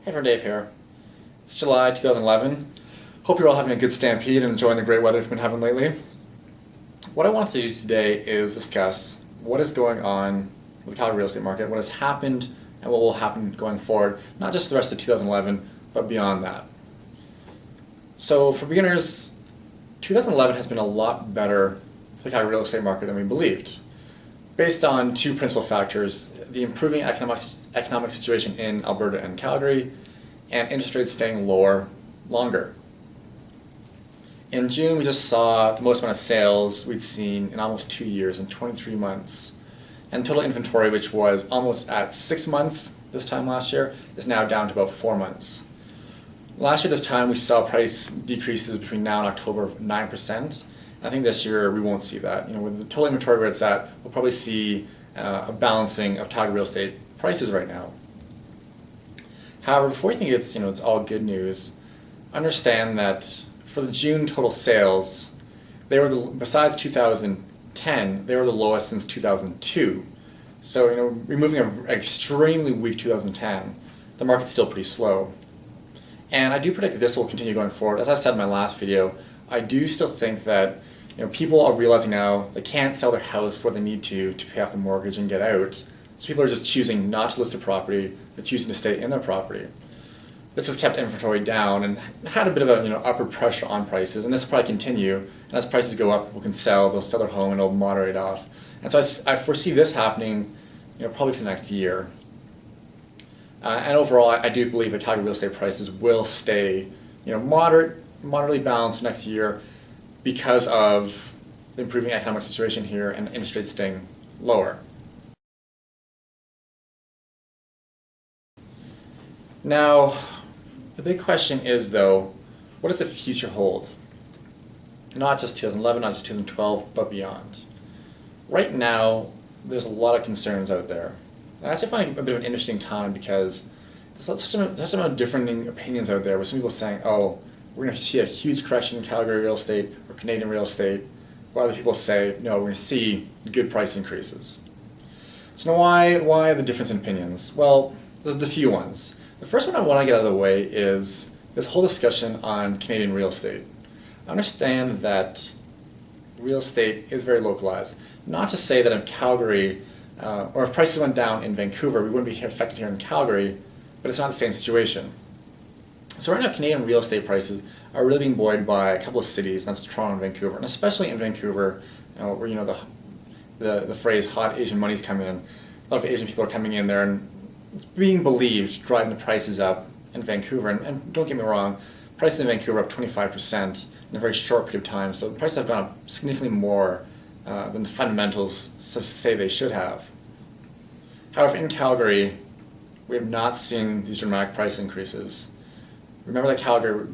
Hey, for Dave here. It's July 2011. Hope you're all having a good stampede and enjoying the great weather we've been having lately. What I want to do today is discuss what is going on with the Calgary real estate market, what has happened, and what will happen going forward, not just the rest of 2011, but beyond that. So for beginners, 2011 has been a lot better for the Calgary real estate market than we believed, based on two principal factors: the improving economic situation in Alberta and Calgary, and interest rates staying lower longer. In June, we just saw the most amount of sales we'd seen in almost 2 years, in 23 months. And total inventory, which was almost at 6 months this time last year, is now down to about 4 months. Last year this time, we saw price decreases between now and October of 9%. I think this year we won't see that. With the total inventory where it's at, we'll probably see a balancing of Calgary real estate prices right now. However, before you think it's all good news, understand that for the June total sales, they were besides 2010, they were the lowest since 2002. So removing an extremely weak 2010, the market's still pretty slow. And I do predict that this will continue going forward. As I said in my last video, I do still think that people are realizing now they can't sell their house what they need to pay off the mortgage and get out. So people are just choosing not to list a property, they're choosing to stay in their property. This has kept inventory down and had a bit of a upward pressure on prices, and this will probably continue. And as prices go up, people can they'll sell their home and it'll moderate off. And so I foresee this happening probably for the next year. And overall, I do believe that Calgary real estate prices will stay moderately balanced for next year because of the improving economic situation here and interest rates staying lower. Now, the big question is, though, what does the future hold? Not just 2011, not just 2012, but beyond. Right now, there's a lot of concerns out there. And I actually find it a bit of an interesting time because there's such a lot of differing opinions out there, with some people saying, oh, we're going to see a huge correction in Calgary real estate or Canadian real estate, while other people say, no, we're going to see good price increases. So now why the difference in opinions? Well, the few ones. The first one I want to get out of the way is this whole discussion on Canadian real estate. I understand that real estate is very localized. Not to say that if Calgary, or if prices went down in Vancouver, we wouldn't be affected here in Calgary, but it's not the same situation. So right now, Canadian real estate prices are really being buoyed by a couple of cities, and that's Toronto and Vancouver. And especially in Vancouver, where the phrase "hot Asian money's come in." A lot of Asian people are coming in there, and it's being believed driving the prices up in Vancouver. And don't get me wrong, prices in Vancouver are up 25% in a very short period of time. So the prices have gone up significantly more than the fundamentals say they should have. However, in Calgary, we have not seen these dramatic price increases. Remember that Calgary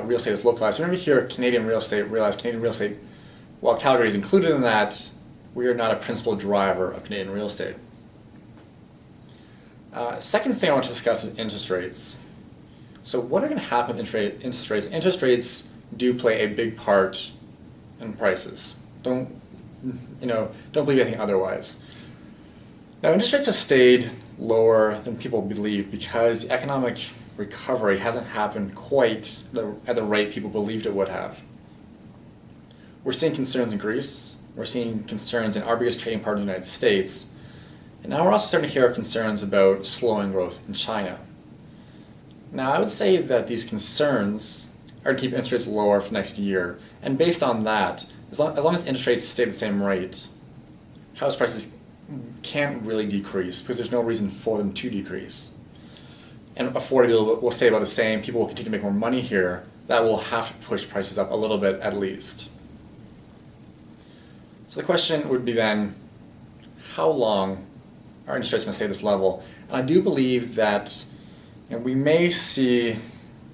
real estate is localized. So whenever you hear Canadian real estate, realize Canadian real estate, while Calgary is included in that, we are not a principal driver of Canadian real estate. Second thing I want to discuss is interest rates. So what are going to happen with interest rates? Interest rates do play a big part in prices. Don't believe anything otherwise. Now, interest rates have stayed lower than people believe because the economic recovery hasn't happened quite at the rate people believed it would have. We're seeing concerns in Greece. We're seeing concerns in our biggest trading partner, the United States. And now we're also starting to hear concerns about slowing growth in China. Now, I would say that these concerns are to keep interest rates lower for next year. And based on that, as long as interest rates stay at the same rate, house prices can't really decrease because there's no reason for them to decrease. And affordability will stay about the same. People will continue to make more money here. That will have to push prices up a little bit at least. So the question would be then, how long are interest rates going to stay at this level? And I do believe that we may see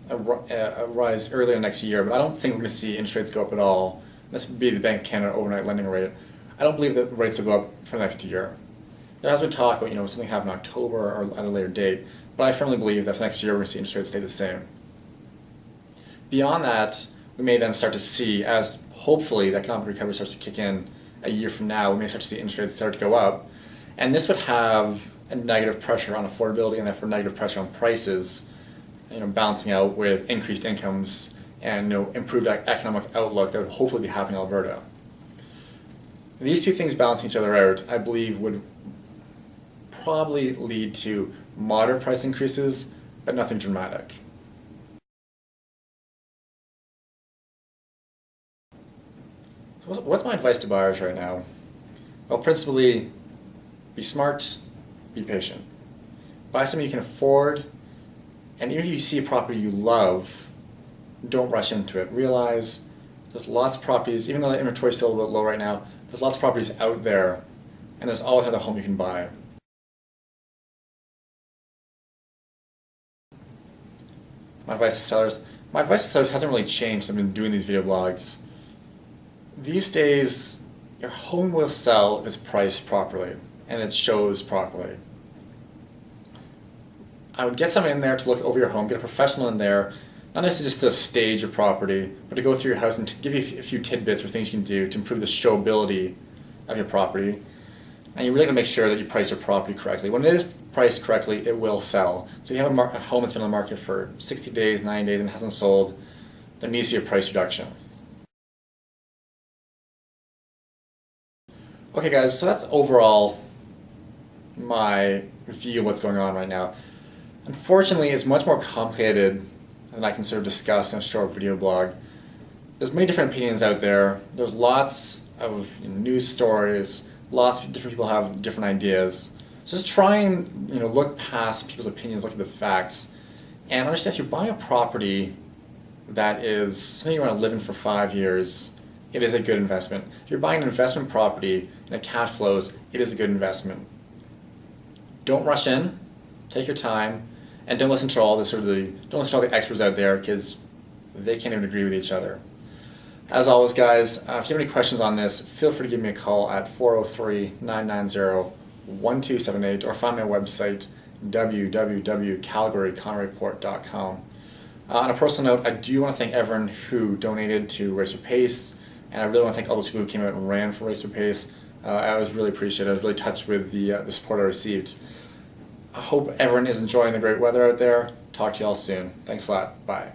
a rise earlier next year, but I don't think we're going to see interest rates go up at all. This would be the Bank of Canada overnight lending rate. I don't believe that rates will go up for next year. There has been talk about something happen in October or at a later date, but I firmly believe that for next year we're going to see interest rates stay the same. Beyond that, we may then start to see, as hopefully the economic recovery starts to kick in a year from now, we may start to see interest rates start to go up, and this would have a negative pressure on affordability and therefore negative pressure on prices balancing out with increased incomes and improved economic outlook that would hopefully be happening in Alberta. These two things balancing each other out, I believe, would probably lead to moderate price increases, but nothing dramatic. What's my advice to buyers right now? Well, principally, be smart, be patient. Buy something you can afford, and even if you see a property you love, don't rush into it. Realize there's lots of properties, even though the inventory is still a little bit low right now, there's lots of properties out there, and there's always another home you can buy. My advice to sellers hasn't really changed. I've been doing these video blogs. These days, your home will sell if it's priced properly and it shows properly. I would get someone in there to look over your home, get a professional in there, not necessarily just to stage your property, but to go through your house and to give you a few tidbits or things you can do to improve the showability of your property. And you're really going to make sure that you price your property correctly. When it is priced correctly, it will sell. So if you have a home that's been on the market for 60 days, 90 days, and hasn't sold, there needs to be a price reduction. Okay guys, so that's overall my view of what's going on right now. Unfortunately, it's much more complicated than I can sort of discuss in a short video blog. There's many different opinions out there. There's lots of news stories. Lots of different people have different ideas. So just try and look past people's opinions, look at the facts, and understand if you're buying a property that is something you want to live in for 5 years, it is a good investment. If you're buying an investment property and it cash flows, it is a good investment. Don't rush in. Take your time, and don't listen to all the experts out there, because they can't even agree with each other. As always, guys, if you have any questions on this, feel free to give me a call at 403-990-1278 or find my website, www.calgaryconreport.com. On a personal note, I do want to thank everyone who donated to Race for Pace, and I really want to thank all those people who came out and ran for Race for Pace. I was really appreciative. I was really touched with the support I received. I hope everyone is enjoying the great weather out there. Talk to you all soon. Thanks a lot. Bye.